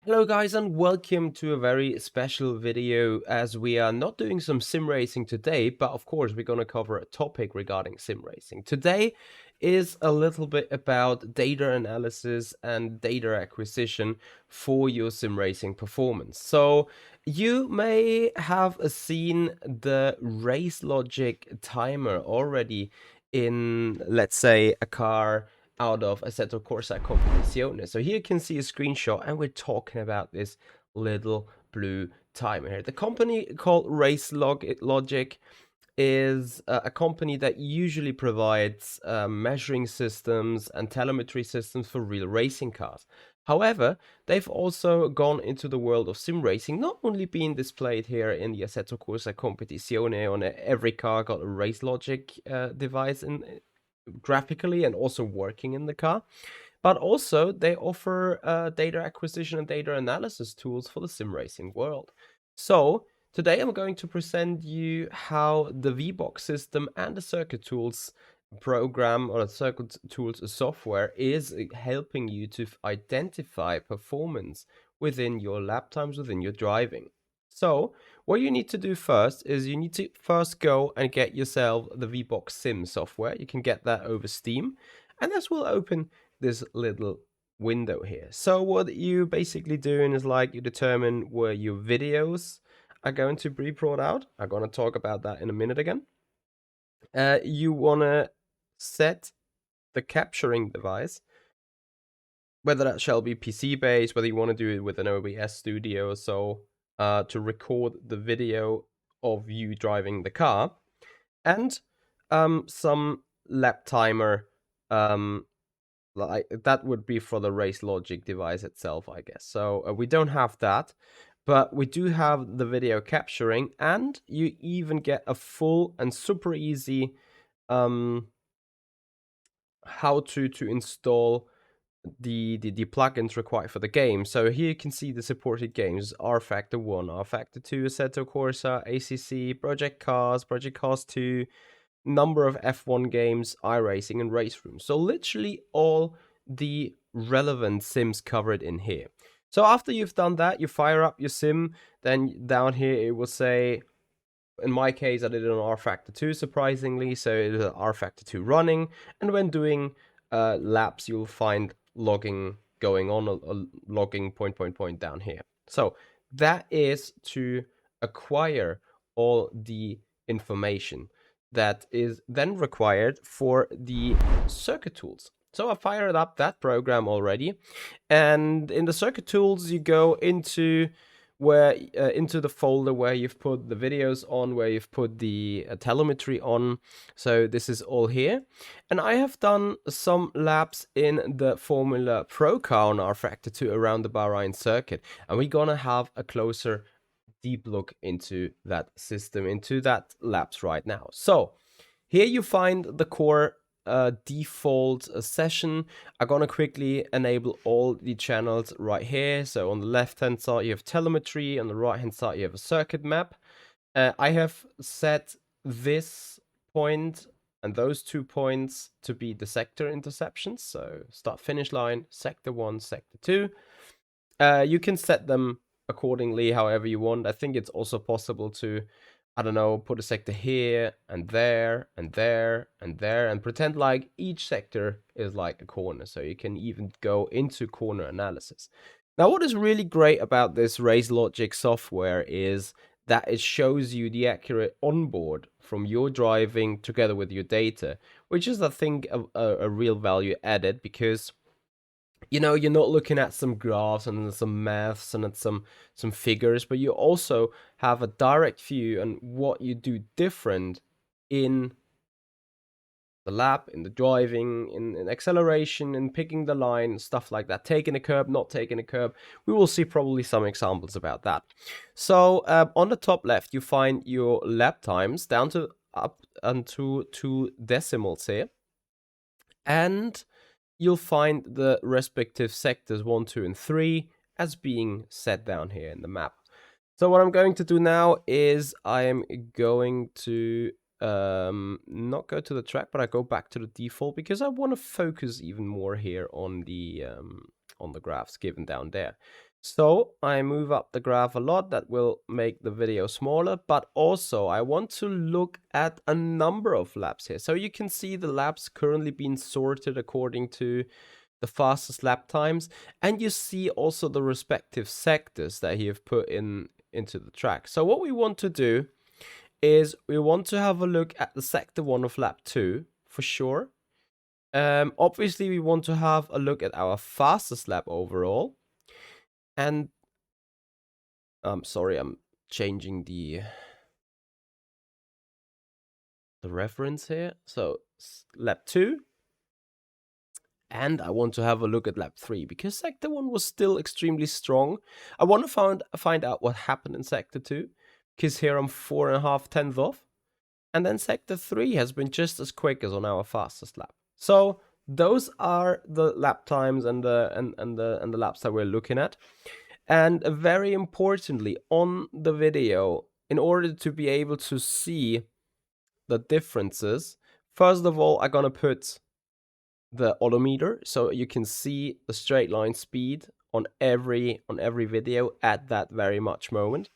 Hello guys and welcome to a very special video as we are not doing some sim racing today, but of course we're going to cover a topic regarding sim racing. Today is a little bit about data analysis and data acquisition for your sim racing performance. So you may have seen the Racelogic timer already in, let's say, a car out of Assetto Corsa Competizione. So here you can see a screenshot and we're talking about this little blue timer here. The company called Racelogic is a company that usually provides measuring systems and telemetry systems for real racing cars. However, they've also gone into the world of sim racing, not only being displayed here in the Assetto Corsa Competizione on every car got a Racelogic device in graphically and also working in the car, but also they offer data acquisition and data analysis tools for the sim racing world. So today I'm going to present you how the VBOX system and the circuit tools program or the circuit tools software is helping you to identify performance within your lap times, within your driving. So what you need to do first is you need to first go and get yourself the VBOX Sim software. You can get that over Steam, and this will open this little window here. So what you basically doing is like you determine where your videos are going to be brought out. I'm going to talk about that in a minute again. You want to set the capturing device, whether that shall be PC based, whether you want to do it with an OBS studio or so, to record the video of you driving the car, and some lap timer, like that would be for the Racelogic device itself, I guess. So we don't have that, but we do have the video capturing, and you even get a full and super easy how to install the plugins required for the game. So here you can see the supported games: R Factor 1, R Factor 2, Assetto Corsa, ACC, Project Cars, Project Cars 2, number of F1 games, iRacing, and Race Room. So literally all the relevant sims covered in here. So after you've done that, you fire up your sim, then down here it will say, in my case, I did it on R Factor 2, surprisingly, so it is R Factor 2 running, and when doing laps, you'll find logging going on, a logging point down here. So that is to acquire all the information that is then required for the circuit tools. So I fired up that program already, and in the circuit tools you go into into the folder where you've put the videos on, where you've put the telemetry on. So this is all here, and I have done some laps in the Formula Pro car on R Factor 2 around the Bahrain circuit, and we're gonna have a closer deep look into that system, into that laps right now. So here you find the core default session. I'm gonna quickly enable all the channels right here. So on the left hand side you have telemetry, on the right hand side you have a circuit map. I have set this point and those 2 points to be the sector interceptions. So start finish line, sector 1, sector 2. You can set them accordingly however you want. I think it's also possible to, I don't know, put a sector here and there and there and there and pretend like each sector is like a corner. So you can even go into corner analysis. Now, what is really great about this Racelogic software is that it shows you the accurate onboard from your driving together with your data, which is, I think, a real value added, because you know, you're not looking at some graphs and some maths and at some figures, but you also have a direct view on what you do different in the lap, in the driving, in acceleration, in picking the line, stuff like that, taking a curb, not taking a curb. We will see probably some examples about that. So on the top left you find your lap times down to up unto 2 decimals here, and you'll find the respective sectors 1, 2, and 3 as being set down here in the map. So what I'm going to do now is I am going to not go to the track, but I go back to the default because I want to focus even more here on the on the graphs given down there. So I move up the graph a lot. That will make the video smaller, but also I want to look at a number of laps here. So you can see the laps currently being sorted according to the fastest lap times, and you see also the respective sectors that he have put into the track. So what we want to do is we want to have a look at the sector 1 of lap 2 for sure. Obviously we want to have a look at our fastest lap overall. And I'm sorry, I'm changing the reference here. So lap 2. And I want to have a look at lap 3 because sector 1 was still extremely strong. I want to find out what happened in sector 2 because here I'm 4.5 tenths off. And then sector 3 has been just as quick as on our fastest lap. So those are the lap times and the laps that we're looking at. And very importantly, on the video, in order to be able to see the differences, first of all, I'm gonna put the odometer so you can see the straight line speed on every video at that very much moment.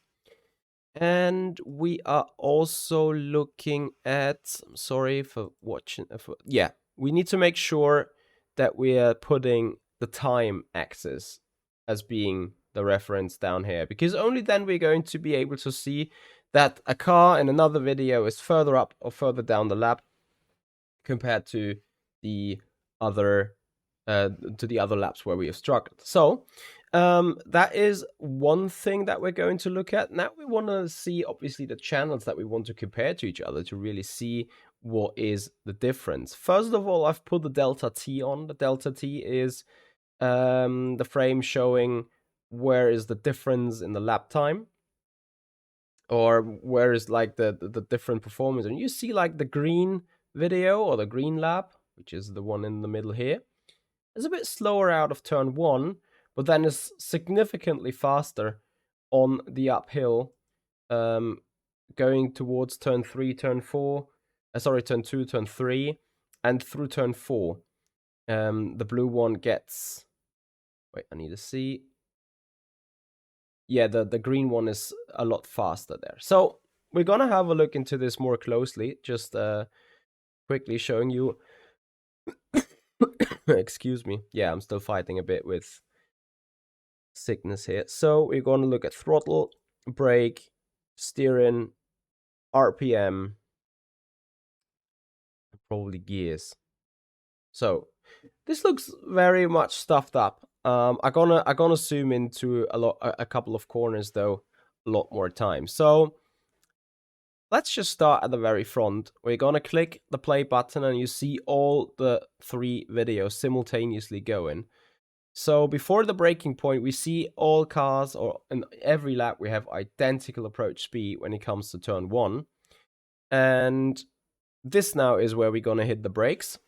And we are also looking at, I'm sorry for watching, yeah, we need to make sure that we are putting the time axis as being the reference down here, because only then we're going to be able to see that a car in another video is further up or further down the lap compared to the other laps where we have struggled. So that is one thing that we're going to look at. Now we want to see obviously the channels that we want to compare to each other to really see what is the difference. First of all, I've put the delta T on. The delta T is the frame showing where is the difference in the lap time, or where is like the different performance. And you see like the green video or the green lap, which is the one in the middle here, is a bit slower out of turn 1, but then is significantly faster on the uphill, going towards turn 3, turn 4, turn 2, turn 3, and through turn 4. The blue one gets, wait, I need to see. Yeah, the green one is a lot faster there. So we're gonna have a look into this more closely, just quickly showing you. Excuse me. Yeah, I'm still fighting a bit with sickness here. So we're gonna look at throttle, brake, steering, RPM, probably gears. So this looks very much stuffed up. I'm gonna zoom into a couple of corners though a lot more time. So let's just start at the very front. We're gonna click the play button and you see all the 3 videos simultaneously going. So before the breaking point, we see all cars, or in every lap we have identical approach speed when it comes to turn 1. And this now is where we're gonna hit the brakes.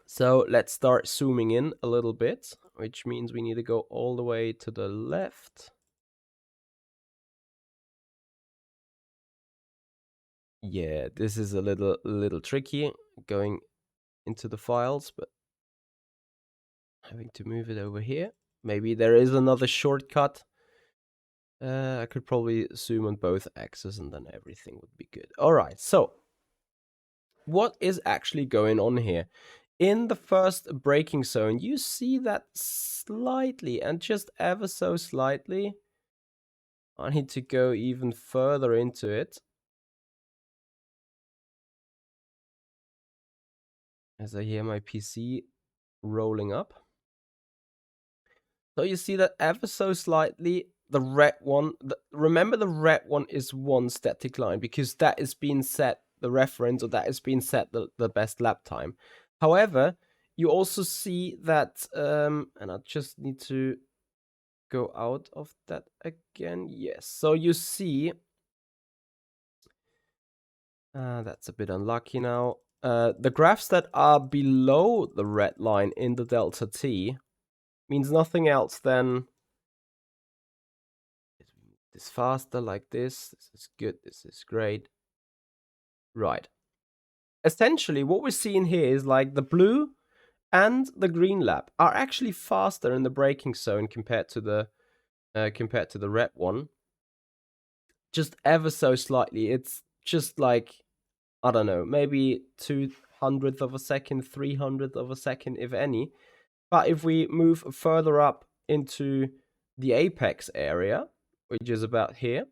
So let's start zooming in a little bit, which means we need to go all the way to the left. Yeah, this is a little tricky going into the files, but having to move it over here. Maybe there is another shortcut. I could probably zoom on both axes and then everything would be good. All right, so what is actually going on here? In the first braking zone, you see that slightly, and just ever so slightly, I need to go even further into it, as I hear my PC rolling up. So you see that ever so slightly, the red one, remember the red one is one static line because that is being set the reference, or that is being set the best lap time. However, you also see that, and I just need to go out of that again. Yes, so you see, that's a bit unlucky now. The graphs that are below the red line in the delta T means nothing else than this faster like this. This is good. This is great. Right. Essentially, what we're seeing here is like the blue and the green lap are actually faster in the braking zone compared to the red one. Just ever so slightly. It's just like, I don't know, maybe 200th of a second, 300th of a second, if any. But if we move further up into the apex area, which is about here,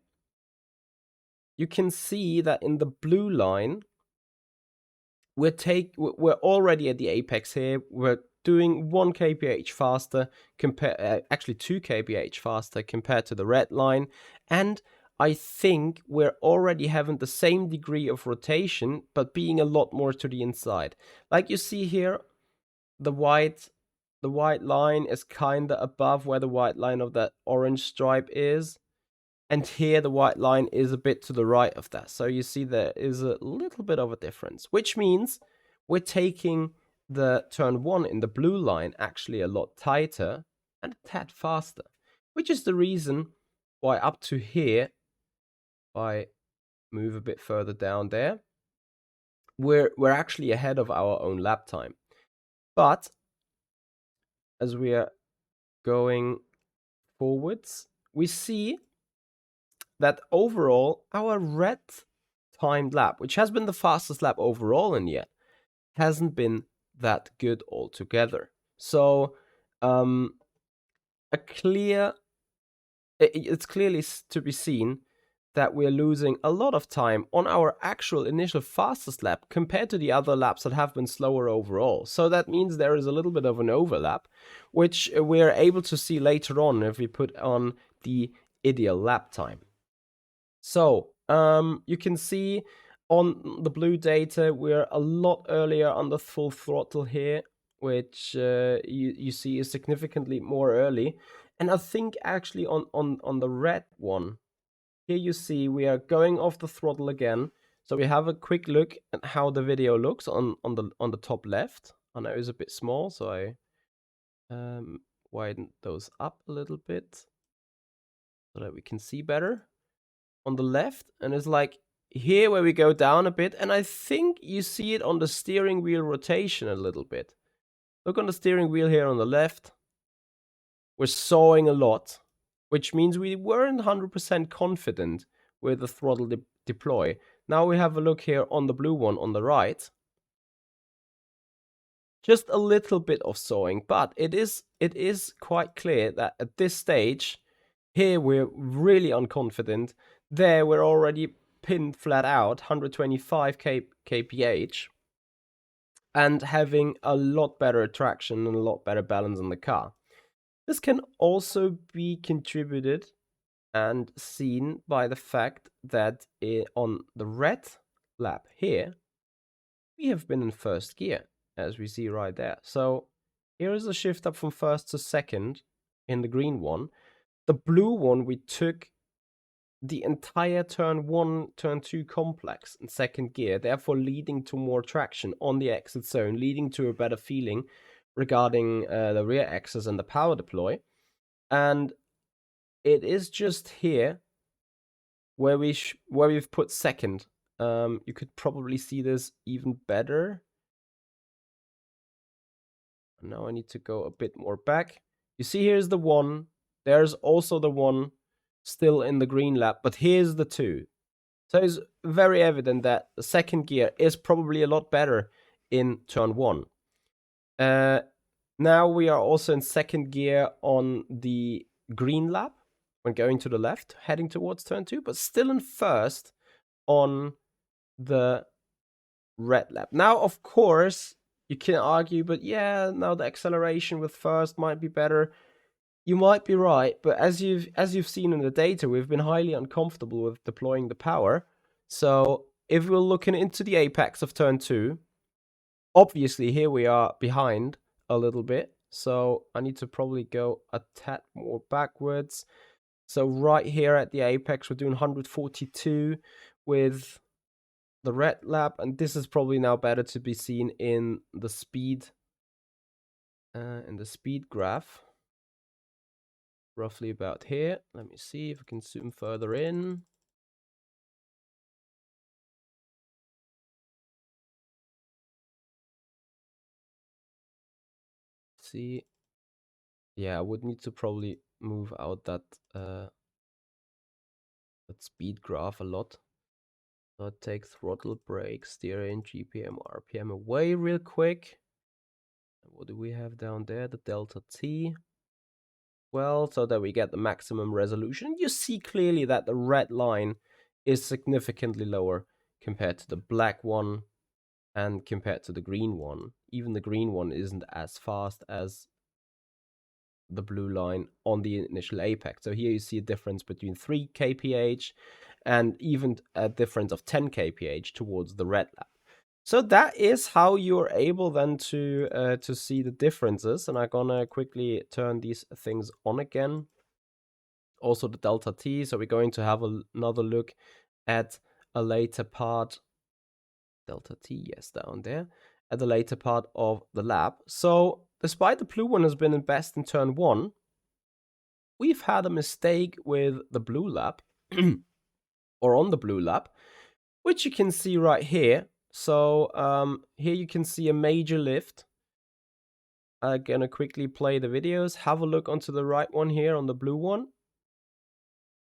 you can see that in the blue line, we're already at the apex here. We're doing 1 kph faster, actually 2 kph faster compared to the red line. And I think we're already having the same degree of rotation, but being a lot more to the inside. Like you see here, the white line is kind of above where the white line of that orange stripe is. And here the white line is a bit to the right of that. So you see there is a little bit of a difference, which means we're taking the turn 1 in the blue line actually a lot tighter and a tad faster, which is the reason why up to here, if I move a bit further down there, we're actually ahead of our own lap time. But as we are going forwards, we see that overall our red timed lap, which has been the fastest lap overall in yet, hasn't been that good altogether. So it's clearly to be seen that we're losing a lot of time on our actual initial fastest lap compared to the other laps that have been slower overall. So that means there is a little bit of an overlap, which we're able to see later on if we put on the ideal lap time. So you can see on the blue data, we're a lot earlier on the full throttle here, which you see is significantly more early. And I think actually on the red one, here you see we are going off the throttle again. So we have a quick look at how the video looks on the top left. I know it's a bit small, so I widen those up a little bit so that we can see better. On the left, and it's like here where we go down a bit, and I think you see it on the steering wheel rotation a little bit. Look on the steering wheel here on the left. We're sawing a lot, which means we weren't 100% confident with the throttle deploy. Now we have a look here on the blue one on the right. Just a little bit of sawing, but it is quite clear that at this stage, here we're really unconfident. There we're already pinned flat out, 125 kph, and having a lot better traction and a lot better balance in the car. This can also be contributed and seen by the fact that on the red lap here, we have been in first gear, as we see right there. So here is a shift up from first to second in the green one. The blue one, we took the entire turn 1, turn 2 complex in second gear, therefore leading to more traction on the exit zone, leading to a better feeling regarding the rear axis and the power deploy. And it is just here where we've put second. You could probably see this even better. Now I need to go a bit more back. You see here's the 1. There's also the 1 still in the green lap, but here's the 2. So it's very evident that the second gear is probably a lot better in turn 1. Now we are also in second gear on the green lap when going to the left, heading towards turn 2, but still in first on the red lap. Now, of course, you can argue, but yeah, now the acceleration with first might be better. You might be right, but as you've seen in the data, we've been highly uncomfortable with deploying the power. So if we're looking into the apex of turn 2, obviously here we are behind a little bit. So I need to probably go a tad more backwards. So right here at the apex, we're doing 142 with the red lap, and this is probably now better to be seen in the speed graph. Roughly about here. Let me see if I can zoom further in. Let's see. Yeah, I would need to probably move out that speed graph a lot. So I'll take throttle, brake, steering, GPM, RPM away real quick. What do we have down there? The delta T. Well, so that we get the maximum resolution. You see clearly that the red line is significantly lower compared to the black one and compared to the green one. Even the green one isn't as fast as the blue line on the initial apex. So here you see a difference between 3 kph and even a difference of 10 kph towards the red lap. So that is how you're able then to see the differences. And I'm gonna quickly turn these things on again. Also the delta T. So we're going to have another look at a later part. Delta T, yes, down there. At the later part of the lap. So despite the blue one has been in best in turn 1, we've had a mistake with the blue lap, or on the blue lap, which you can see right here. So here you can see a major lift. I'm gonna quickly play the videos. Have a look onto the right one here on the blue one.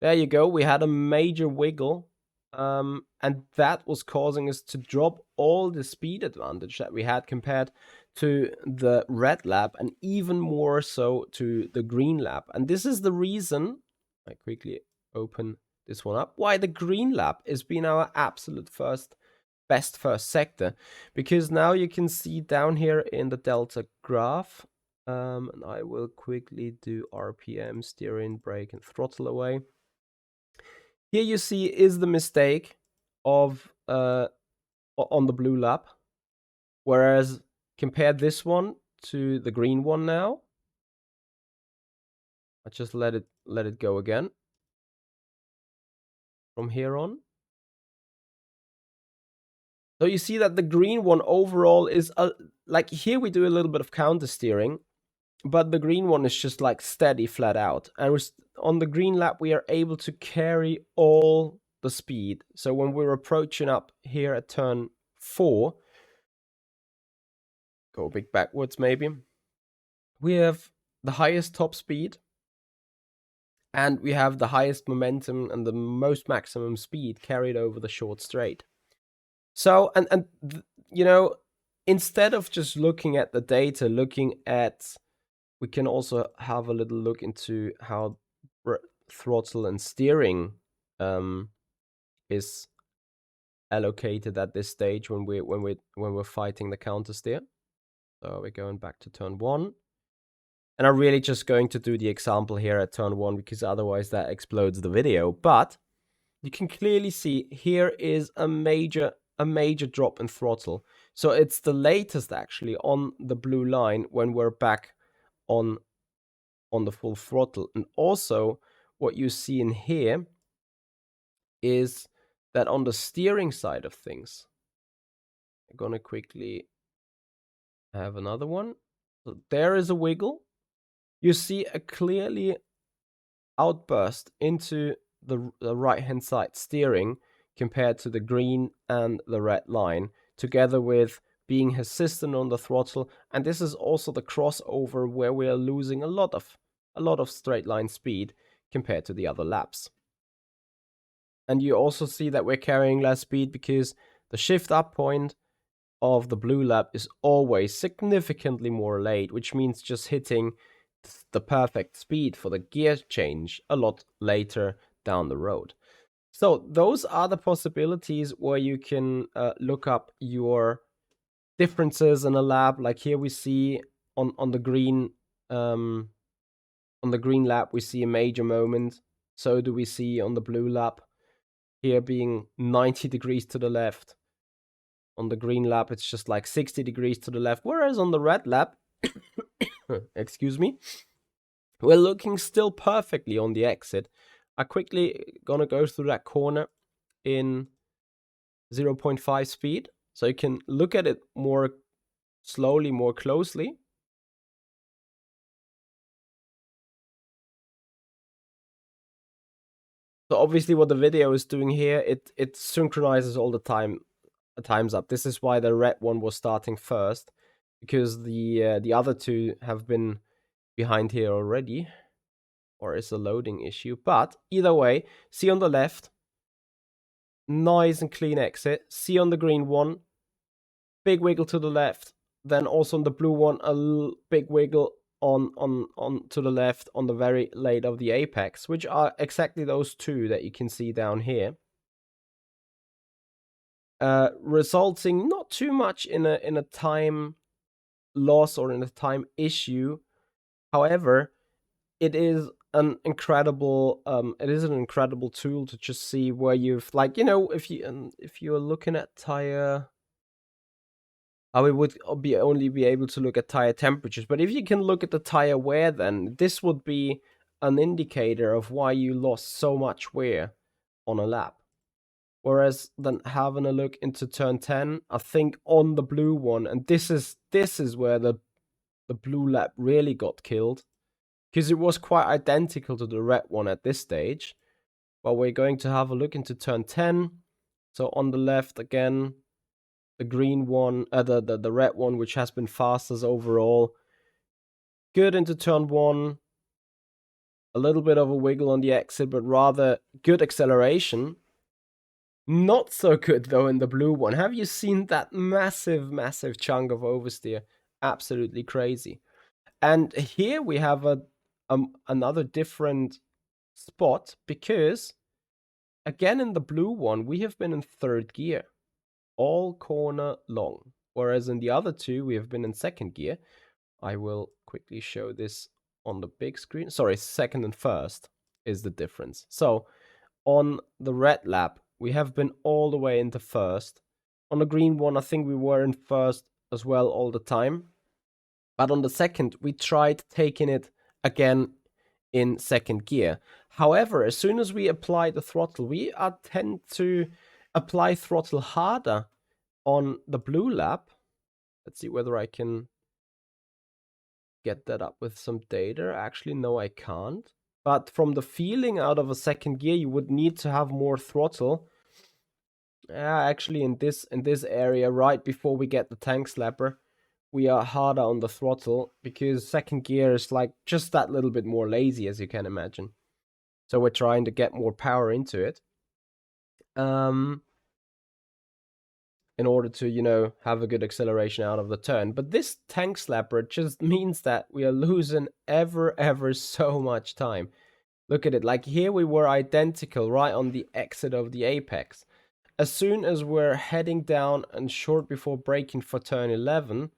There you go. We had a major wiggle. And that was causing us to drop all the speed advantage that we had compared to the red lap, and even more so to the green lap. And this is the reason, I quickly open this one up, why the green lap has been our absolute best first sector. Because now you can see down here in the delta graph, and I will quickly do RPM, steering, brake, and throttle away. Here you see is the mistake of on the blue lap, whereas compare this one to the green one now. I just let it go again from here on. So you see that the green one overall is like here we do a little bit of counter steering, but the green one is just like steady flat out. And on the green lap we are able to carry all the speed. So when we're approaching up here at turn 4, go a bit backwards maybe, we have the highest top speed, and we have the highest momentum and the most maximum speed carried over the short straight. So, you know, instead of just looking at the data, we can also have a little look into how throttle and steering is allocated at this stage when we're fighting the counter steer. So we're going back to turn 1. And I'm really just going to do the example here at turn 1 because otherwise that explodes the video. But you can clearly see here is a major drop in throttle. So it's the latest actually on the blue line when we're back on the full throttle. And also what you see in here is that on the steering side of things, I'm gonna quickly have another one. So there is a wiggle. You see a clearly outburst into the right-hand side steering compared to the green and the red line, together with being hesitant on the throttle. And this is also the crossover where we are losing a lot of straight line speed compared to the other laps. And you also see that we're carrying less speed because the shift up point of the blue lap is always significantly more late, which means just hitting the perfect speed for the gear change a lot later down the road. So those are the possibilities where you can look up your differences in a lap. Like here we see on the green lap we see a major moment. So do we see on the blue lap here being 90 degrees to the left. On the green lap it's just like 60 degrees to the left, whereas on the red lap excuse me, we're looking still perfectly on the exit. I quickly gonna go through that corner in 0.5 speed, so you can look at it more slowly, more closely. So obviously what the video is doing here, it synchronizes all the times up. This is why the red one was starting first, because the other two have been behind here already, or is a loading issue. But either way, see on the left, nice and clean exit. See on the green one, big wiggle to the left. Then also on the blue one, big wiggle on to the left on the very late of the apex, which are exactly those two that you can see down here. Resulting not too much in a time loss or in a time issue. However, it is an incredible tool to just see where you've, like, you know, if you're looking at tire, we would only be able to look at tire temperatures, but if you can look at the tire wear, then this would be an indicator of why you lost so much wear on a lap. Whereas then having a look into turn 10, I think on the blue one, and this is where the blue lap really got killed, because it was quite identical to the red one at this stage. But we're going to have a look into turn 10. So on the left again, the green one, the red one, which has been fastest overall. Good into turn 1. A little bit of a wiggle on the exit, but rather good acceleration. Not so good though in the blue one. Have you seen that massive chunk of oversteer? Absolutely crazy. And here we have another different spot, because again in the blue one we have been in third gear all corner long, whereas in the other two we have been in second gear. I will quickly show this on the big screen. Sorry, second and first is the difference. So on the red lap we have been all the way into first. On the green one I think we were in first as well all the time. But on the second, we tried taking it again in second gear. However, as soon as we apply the throttle, we tend to apply throttle harder on the blue lap. Let's see whether I can get that up with some data. Actually, no, I can't. But from the feeling out of a second gear, you would need to have more throttle. Actually, in this area, right before we get the tank slapper, we are harder on the throttle, because second gear is like just that little bit more lazy, as you can imagine. So we're trying to get more power into it. In order to, you know, have a good acceleration out of the turn. But this tank slapper just means that we are losing ever so much time. Look at it, like here we were identical right on the exit of the apex. As soon as we're heading down and short before braking for turn 11,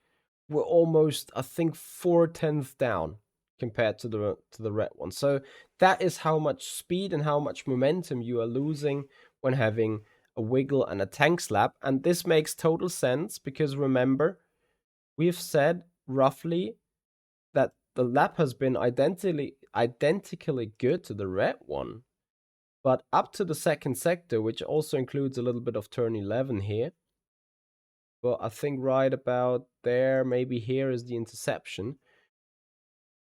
we're almost, I think, 4/10 down compared to the red one. So that is how much speed and how much momentum you are losing when having a wiggle and a tank slap. And this makes total sense, because remember, we've said roughly that the lap has been identically good to the red one. But up to the second sector, which also includes a little bit of turn 11 here, well, I think right about there, maybe here is the interception.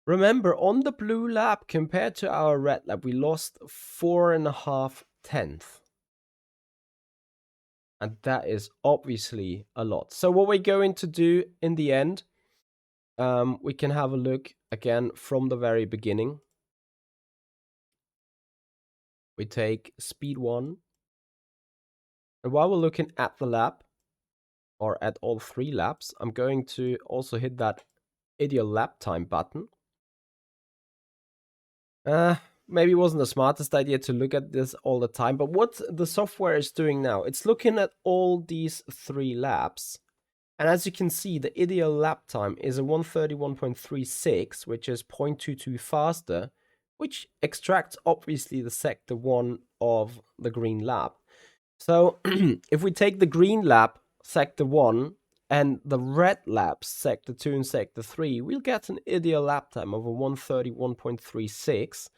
Remember, on the blue lap compared to our red lap, we lost 4.5 tenths. And that is obviously a lot. So what we're going to do in the end, we can have a look again from the very beginning. We take speed 1. And while we're looking at the lap, or at all 3 laps, I'm going to also hit that ideal lap time button. Maybe it wasn't the smartest idea to look at this all the time, but what the software is doing now, it's looking at all these 3 laps. And as you can see, the ideal lap time is a 131.36, which is 0.22 faster, which extracts obviously the sector 1 of the green lap. So if we take the green lap, sector 1, and the red laps, sector 2 and sector 3, we'll get an ideal lap time of a 131.36.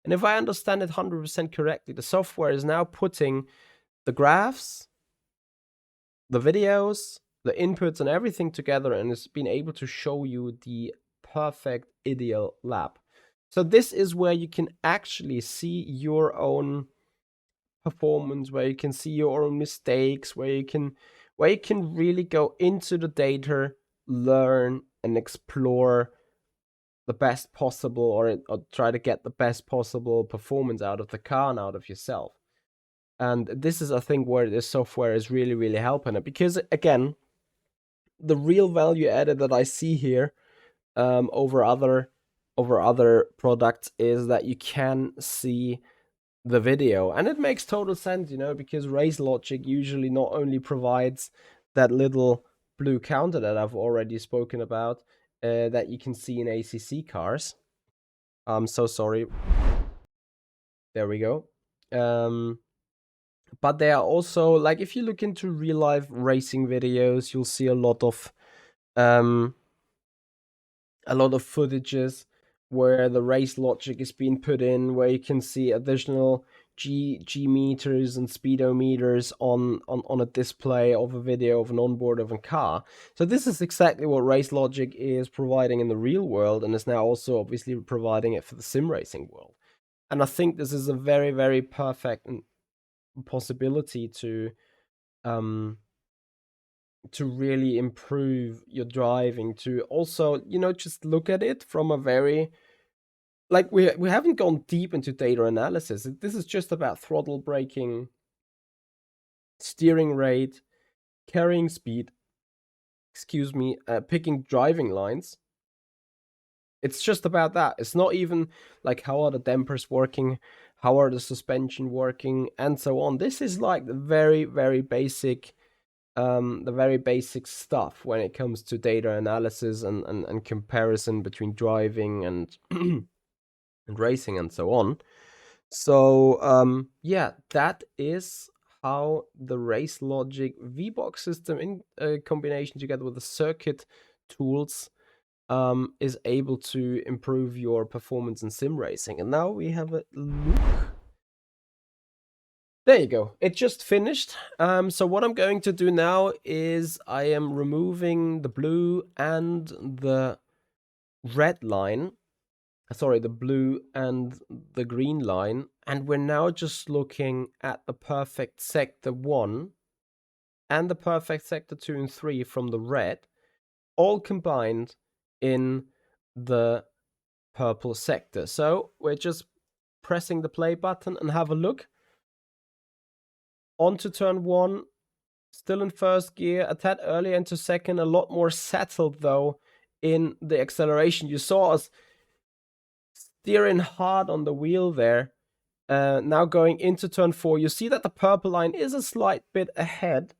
And if I understand it 100% correctly, the software is now putting the graphs, the videos, the inputs, and everything together, and it's been able to show you the perfect ideal lap. So this is where you can actually see your own performance, where you can see your own mistakes, where you can really go into the data, learn and explore the best possible, or try to get the best possible performance out of the car and out of yourself. And this is, I think, where this software is really, really helping it. Because again, the real value added that I see here over other products is that you can see the video, and it makes total sense, because Racelogic usually not only provides that little blue counter that I've already spoken about, that you can see in ACC cars. I'm so sorry. There we go. But they are also, like, if you look into real life racing videos, you'll see a lot of footages where the Racelogic is being put in, where you can see additional G meters and speedometers on a display of a video of an onboard of a car. So this is exactly what Racelogic is providing in the real world, and is now also obviously providing it for the sim racing world. And I think this is a very, very perfect possibility to really improve your driving, to also, just look at it from a very, like, we haven't gone deep into data analysis. This is just about throttle braking, steering rate, carrying speed, picking driving lines. It's just about that. It's not even like, how are the dampers working, how are the suspension working, and so on. This is like the very, very basic stuff when it comes to data analysis and comparison between driving and and racing and so on. So yeah, that is how the Racelogic VBOX system, in combination together with the circuit tools, is able to improve your performance in sim racing. And now we have a look. There you go. It just finished. So what I'm going to do now is I am removing the blue and the red line. Sorry, the blue and the green line. And we're now just looking at the perfect sector 1 and the perfect sector 2 and 3 from the red, all combined in the purple sector. So we're just pressing the play button and have a look. Onto turn 1, still in first gear, a tad earlier into second, a lot more settled though in the acceleration. You saw us steering hard on the wheel there. Now going into turn 4, you see that the purple line is a slight bit ahead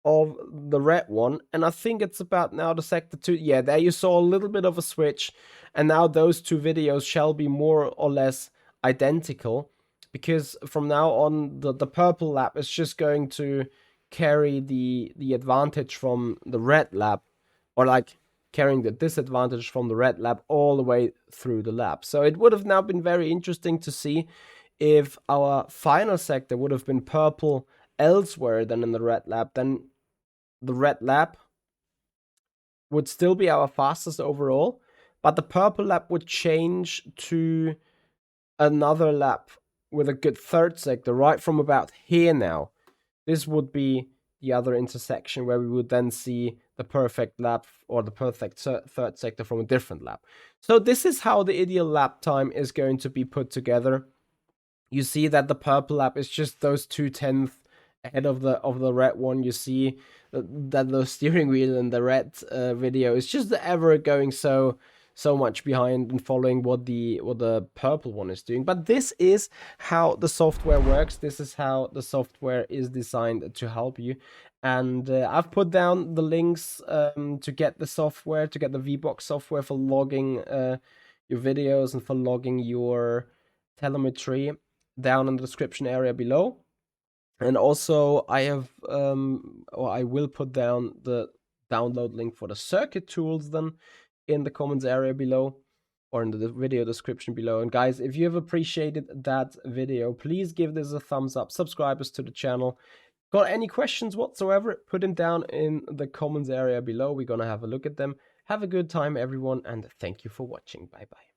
of the red one, and I think it's about now the sector 2. Yeah, there you saw a little bit of a switch, and now those two videos shall be more or less identical, because from now on the purple lap is just going to carry the advantage from the red lap, or like carrying the disadvantage from the red lap all the way through the lap. So it would have now been very interesting to see if our final sector would have been purple elsewhere than in the red lap. Then the red lap would still be our fastest overall, but the purple lap would change to another lap with a good third sector right from about here now. This would be the other intersection where we would then see the perfect lap or the perfect third sector from a different lap. So this is how the ideal lap time is going to be put together. You see that the purple lap is just those 2/10 ahead of the red one. You see that the steering wheel in the red video is just ever going so much behind and following what the purple one is doing. But this is how the software works. This is how the software is designed to help you. And I've put down the links to get the software, to get the VBOX software for logging your videos and for logging your telemetry, down in the description area below. And also I have or I will put down the download link for the circuit tools then in the comments area below, or in the video description below. And guys, if you have appreciated that video, please give this a thumbs up, subscribe us to the channel. Got any questions whatsoever, put them down in the comments area below. We're gonna have a look at them. Have a good time everyone, and thank you for watching. Bye bye.